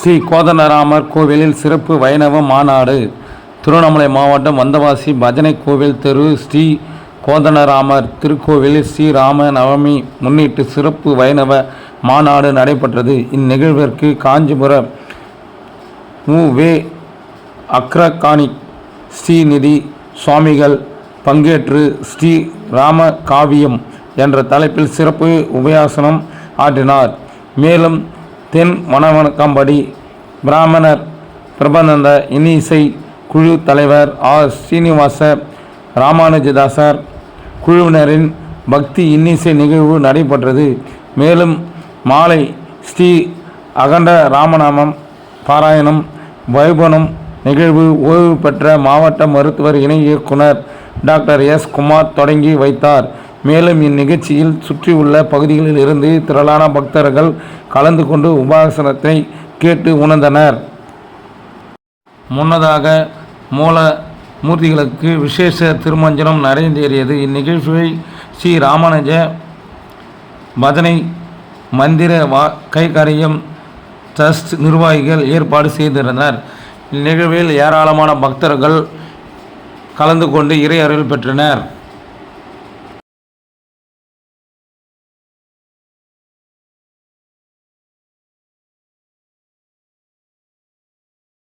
ஸ்ரீ கோதண்டராமர் கோவிலில் சிறப்பு வைணவ மாநாடு. திருவண்ணாமலை மாவட்டம் வந்தவாசி பஜனை கோவில் தெரு ஸ்ரீ கோதண்டராமர் திருக்கோவிலில் ஸ்ரீராம நவமி முன்னிட்டு சிறப்பு வைணவ மாநாடு நடைபெற்றது. இந்நிகழ்விற்கு காஞ்சிபுரம் மு.வே. அக்ரகாணி ஸ்ரீநிதி சுவாமிகள் பங்கேற்று ஸ்ரீ ராம காவியம் என்ற தலைப்பில் சிறப்பு உபயாசனம் ஆற்றினார். மேலும் தென் வனவணக்கம்படி பிராமணர் பிரபந்த இன்னிசை குழு தலைவர் ஆர். ஸ்ரீனிவாச ராமானுஜதாசர் குழுவினரின் பக்தி இன்னிசை நிகழ்வு நடைபெற்றது. மேலும் மாலை ஸ்ரீ அகண்ட ராமநாமம் பாராயணம் வைபவம் நிகழ்வு ஓய்வு பெற்ற மாவட்ட மருத்துவர் இணை இயக்குனர் டாக்டர் எஸ். குமார் தொடங்கி வைத்தார். மேலும் இந்நிகழ்ச்சியில் சுற்றியுள்ள பகுதிகளில் இருந்து திரளான பக்தர்கள் கலந்து கொண்டு உபாசனத்தை கேட்டு உணர்ந்தனர். முன்னதாக மூல மூர்த்திகளுக்கு விசேஷ திருமஞ்சனம் நிறைந்தேறியது. இந்நிகழ்ச்சியை ஸ்ரீ ராமானுஜ பஜனை மந்திர கைகரியம் ட்ரஸ்ட் நிர்வாகிகள் ஏற்பாடு செய்திருந்தனர். இந்நிகழ்வில் ஏராளமான பக்தர்கள் கலந்து கொண்டு இறை அருள் பெற்றனர்.